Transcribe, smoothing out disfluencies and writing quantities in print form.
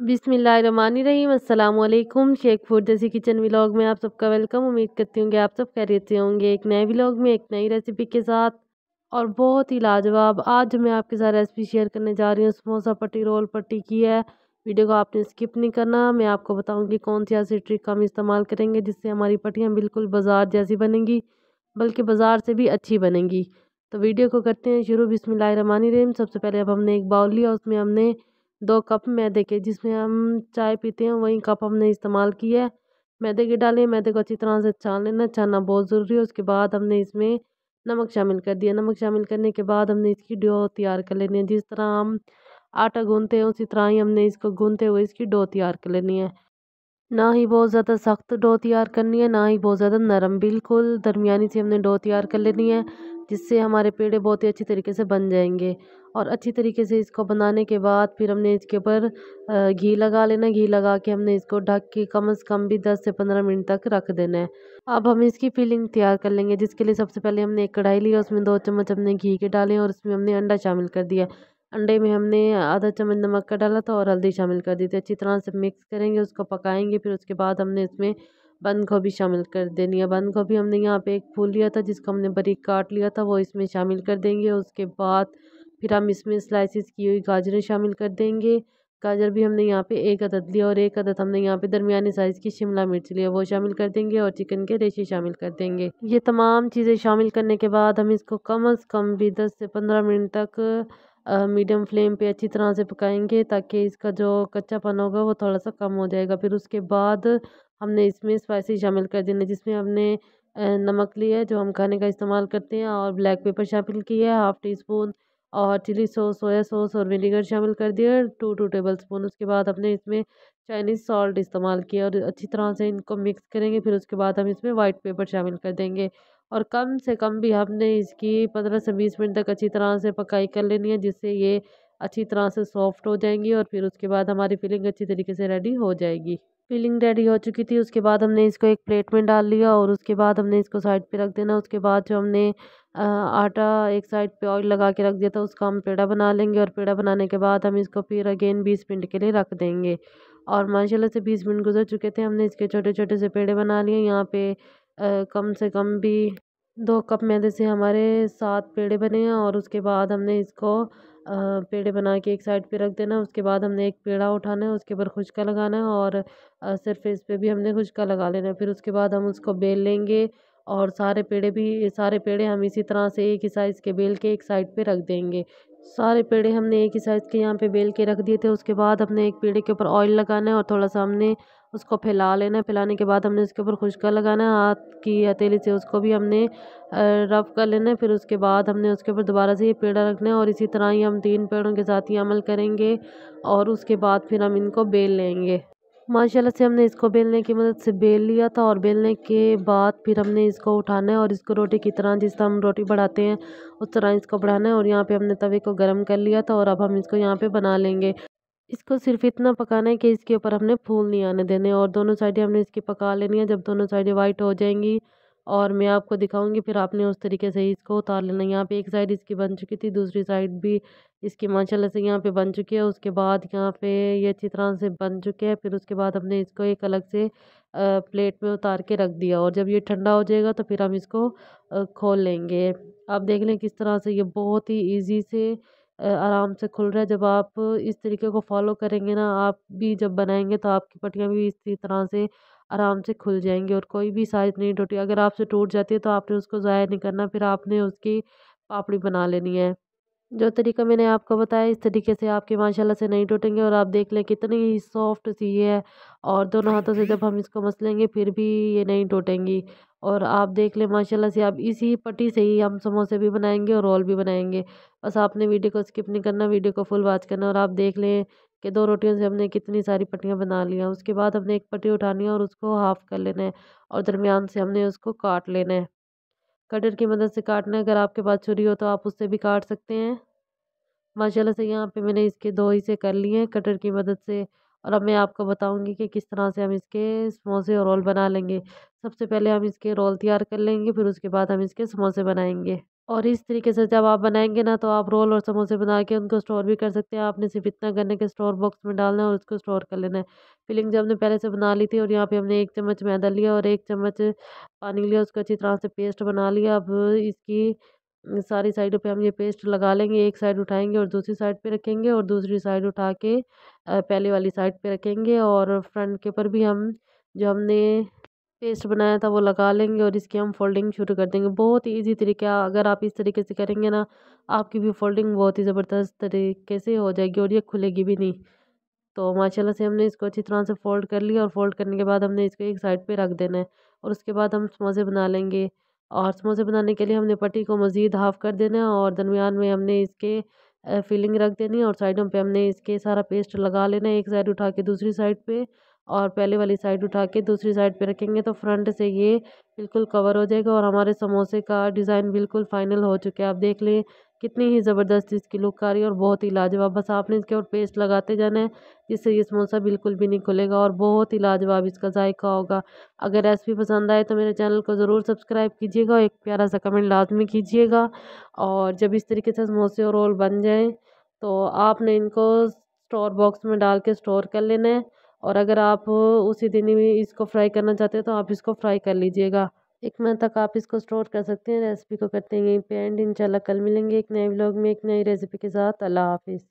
बिस्मिल्लाहिर्रहमानिर्रहीम अस्सलामुअलैकुम। Sheikh food kitchen vlog में आप सबका वेलकम। उम्मीद करती हूँ कि आप सब खैरियत से होंगे। एक नए व्लॉग में एक नई रेसिपी के साथ और बहुत ही लाजवाब आज मैं आपके साथ रेसिपी शेयर करने जा रही हूँ समोसा पट्टी रोल पट्टी की है। वीडियो को आपने स्किप नहीं करना। मैं आपको बताऊँगी कौन सी ऐसी ट्रिक हम इस्तेमाल करेंगे जिससे हमारी पट्टियाँ बिल्कुल बाजार जैसी बनेंगी, बल्कि बाजार से भी अच्छी बनेंगी। तो वीडियो को करते हैं शुरू। बिस्मिल्लाहिर्रहमानिर्रहीम। सबसे पहले अब हमने एक बाउल लिया, उसमें हमने 2 कप मैदे के, जिसमें हम चाय पीते हैं वही कप हमने इस्तेमाल किया है, मैदे के डाले। मैदे को अच्छी तरह से छान लेना, छानना बहुत ज़रूरी है। उसके बाद हमने इसमें नमक शामिल कर दिया। नमक शामिल करने के बाद हमने इसकी डो तैयार कर लेनी है। जिस तरह हम आटा गूंथते हैं उसी तरह ही हमने इसको गूंथते हुए इसकी डो तैयार कर लेनी है। ना ही बहुत ज़्यादा सख्त डो तैयार करनी है, ना ही बहुत ज़्यादा नरम, बिल्कुल दरमियानी सी हमने डो तैयार कर लेनी है, जिससे हमारे पेड़े बहुत ही अच्छी तरीके से बन जाएंगे। और अच्छी तरीके से इसको बनाने के बाद फिर हमने इसके ऊपर घी लगा लेना। घी लगा के हमने इसको ढक के कम से कम भी 10 से 15 मिनट तक रख देना है। अब हम इसकी फिलिंग तैयार कर लेंगे, जिसके लिए सबसे पहले हमने एक कढ़ाई लिया, उसमें 2 चम्मच हमने घी के डाले और उसमें हमने अंडा शामिल कर दिया। अंडे में हमने आधा चम्मच नमक का डाला था और हल्दी शामिल कर दी थी। अच्छी तरह से मिक्स करेंगे, उसको पकाएंगे। फिर उसके बाद हमने इसमें बंद गोभी शामिल कर देनी है। बंद गोभी हमने यहाँ पे एक फूल लिया था जिसको हमने बारीक काट लिया था, वो इसमें शामिल कर देंगे। उसके बाद फिर हम इसमें स्लाइसिस की हुई गाजरें शामिल कर देंगे। गाजर भी हमने यहाँ पे एक अदद लिया और एक अदद हमने यहाँ पे दरमियानी साइज़ की शिमला मिर्च लिया, वो शामिल कर देंगे। और चिकन के रेशे शामिल कर देंगे। ये तमाम चीज़ें शामिल करने के बाद हम इसको कम से कम भी 10 से 15 मिनट तक मीडियम फ्लेम पे अच्छी तरह से पकाएंगे, ताकि इसका जो कच्चापन होगा वो थोड़ा सा कम हो जाएगा। फिर उसके बाद हमने इसमें स्पाइसी शामिल कर देने, जिसमें हमने नमक लिया है जो हम खाने का इस्तेमाल करते हैं, और ब्लैक पेपर शामिल किया है 1/2 टीस्पून, और चिली सॉस, सोया सॉस और विनेगर शामिल कर दिया 2 टेबल स्पून। उसके बाद हमने इसमें चाइनीज़ सॉल्ट इस्तेमाल किया और अच्छी तरह से इनको मिक्स करेंगे। फिर उसके बाद हम इसमें वाइट पेपर शामिल कर देंगे और कम से कम भी हमने इसकी 15 से 20 मिनट तक अच्छी तरह से पकाई कर लेनी है, जिससे ये अच्छी तरह से सॉफ्ट हो जाएंगी। और फिर उसके बाद हमारी फिलिंग अच्छी तरीके से रेडी हो जाएगी। फिलिंग रेडी हो चुकी थी, उसके बाद हमने इसको एक प्लेट में डाल लिया और उसके बाद हमने इसको साइड पे रख देना। उसके बाद जो हमने आटा एक साइड पे ऑयल लगा के रख दिया था, उसका हम पेड़ा बना लेंगे। और पेड़ा बनाने के बाद हम इसको फिर अगेन 20 मिनट के लिए रख देंगे। और माशाल्लाह से 20 मिनट गुजर चुके थे, हमने इसके छोटे छोटे से पेड़े बना लिए। यहाँ पे कम से कम भी 2 कप मैदे से हमारे 7 पेड़े बने हैं। और उसके बाद हमने इसको पेड़े बना के एक साइड पे रख देना। उसके बाद हमने एक पेड़ा उठाना है, उसके ऊपर खुशका लगाना है और सरफेस पे भी हमने खुशका लगा लेना है। फिर उसके बाद हम उसको बेल लेंगे और सारे पेड़े हम इसी तरह से एक ही साइज़ के बेल के एक साइड पे रख देंगे। सारे पेड़े हमने एक ही साइज़ के यहाँ पे बेल के रख दिए थे। उसके बाद हमने एक पेड़े के ऊपर ऑयल लगाना है और थोड़ा-सा हमने उसको फैला लेना है। फैलाने के बाद हमने उसके ऊपर खुशका लगाना है, हाथ की हथेली से उसको भी हमने रब कर लेना है। फिर उसके बाद हमने उसके ऊपर दोबारा से ये पेड़ा रखना है और इसी तरह ही हम 3 पेड़ों के साथ ही अमल करेंगे। और उसके बाद फिर हम इनको बेल लेंगे। माशाल्लाह से हमने इसको बेलने की मदद से बेल लिया था और बेलने के बाद फिर हमने इसको उठाना है और इसको रोटी की तरह, जिस तरह हम रोटी बढ़ाते हैं उस तरह इसको बढ़ाना है। और यहाँ पे हमने तवे को गर्म कर लिया था और अब हम इसको यहाँ पे बना लेंगे। इसको सिर्फ इतना पकाना है कि इसके ऊपर हमने फूल नहीं आने देने, और दोनों साइडें हमने इसकी पका लेनी है। जब दोनों साइडें वाइट हो जाएंगी और मैं आपको दिखाऊंगी, फिर आपने उस तरीके से ही इसको उतार लेना। यहाँ पे एक साइड इसकी बन चुकी थी, दूसरी साइड भी इसकी माशाल्लाह से यहाँ पे बन चुकी है। उसके बाद यहाँ पे ये अच्छी तरह से बन चुके हैं। फिर उसके बाद हमने इसको एक अलग से प्लेट में उतार के रख दिया और जब ये ठंडा हो जाएगा तो फिर हम इसको खोल लेंगे। आप देख लें किस तरह से ये बहुत ही ईजी से आराम से खुल रहा है। जब आप इस तरीके को फॉलो करेंगे ना, आप भी जब बनाएंगे तो आपकी पट्टियाँ भी इसी तरह से आराम से खुल जाएंगी और कोई भी साइज़ नहीं टूटी। अगर आपसे टूट जाती है तो आपने उसको ज़ाया नहीं करना, फिर आपने उसकी पापड़ी बना लेनी है। जो तरीका मैंने आपको बताया इस तरीके से आपके माशाल्लाह से नहीं टूटेंगे। और आप देख लें कितनी ही सॉफ्ट सी ये है, और दोनों हाथों से जब हम इसको मसलेंगे फिर भी ये नहीं टूटेंगी। और आप देख लें माशाल्लाह से, आप इसी पट्टी से ही हम समोसे भी बनाएंगे और रोल भी बनाएंगे। बस आपने वीडियो को स्किप नहीं करना, वीडियो को फुल वॉच करना। और आप देख लें कि 2 रोटियों से हमने कितनी सारी पट्टियाँ बना ली हैं। उसके बाद हमने एक पट्टी उठानी है और उसको हाफ़ कर लेना है और दरमियान से हमने उसको काट लेना है। कटर की मदद से काटना है, अगर आपके पास छुरी हो तो आप उससे भी काट सकते हैं। माशाल्लाह से यहाँ पे मैंने इसके 2 हिस्से कर लिए हैं कटर की मदद से। और अब मैं आपको बताऊंगी कि किस तरह से हम इसके समोसे और रोल बना लेंगे। सबसे पहले हम इसके रोल तैयार कर लेंगे, फिर उसके बाद हम इसके समोसे बनाएंगे। और इस तरीके से जब आप बनाएँगे ना, तो आप रोल और समोसे बना के उनको स्टोर भी कर सकते हैं। आपने सिर्फ़ इतना करना है कि स्टोर बॉक्स में डालना है और उसको स्टोर कर लेना है। फिलिंग जो हमने पहले से बना ली थी और यहाँ पे हमने 1 चम्मच मैदा लिया और 1 चम्मच पानी लिया, उसको अच्छी तरह से पेस्ट बना लिया। अब इसकी सारी साइडों पे हम ये पेस्ट लगा लेंगे। एक साइड उठाएँगे और दूसरी साइड पे रखेंगे और दूसरी साइड उठा के पहले वाली साइड पे रखेंगे और फ्रंट के ऊपर भी हम जो हमने पेस्ट बनाया था वो लगा लेंगे और इसकी हम फ़ोल्डिंग शुरू कर देंगे। बहुत ही ईज़ी तरीका, अगर आप इस तरीके से करेंगे ना, आपकी भी फ़ोल्डिंग बहुत ही ज़बरदस्त तरीके से हो जाएगी और ये खुलेगी भी नहीं। तो माशाल्लाह से हमने इसको अच्छी तरह से फ़ोल्ड कर लिया और फ़ोल्ड करने के बाद हमने इसको एक साइड पे रख देना है और उसके बाद हम समोसे बना लेंगे। और समोसे बनाने के लिए हमने पट्टी को मज़ीद हाफ़ कर देना है और दरमियान में हमने इसके फिलिंग रख देनी है और साइडों पे हमने इसके सारा पेस्ट लगा लेना है। एक साइड उठा के दूसरी साइड पे और पहले वाली साइड उठा के दूसरी साइड पे रखेंगे तो फ्रंट से ये बिल्कुल कवर हो जाएगा और हमारे समोसे का डिज़ाइन बिल्कुल फ़ाइनल हो चुका है। आप देख लें कितनी ही ज़बरदस्त इसकी लुक आ रही है और बहुत ही लाजवाब। बस आपने इसके ऊपर पेस्ट लगाते जाना है, जिससे ये समोसा बिल्कुल भी नहीं खुलेगा और बहुत ही लाजवाब इसका जायका होगा। अगर रेसिपी पसंद आए तो मेरे चैनल को ज़रूर सब्सक्राइब कीजिएगा और एक प्यारा सा कमेंट लाज़मी कीजिएगा। और जब इस तरीके से समोसे और रोल बन जाएँ, तो आपने इनको स्टोर बॉक्स में डाल के स्टोर कर लेना है और अगर आप उसी दिन ही इसको फ्राई करना चाहते हैं, तो आप इसको फ्राई कर लीजिएगा। 1 मंथ तक आप इसको स्टोर कर सकते हैं। रेसिपी को करते हैं यहीं पे एंड। इंशाल्लाह कल मिलेंगे एक नए व्लॉग में, एक नई रेसिपी के साथ। अल्लाह हाफ़िज़।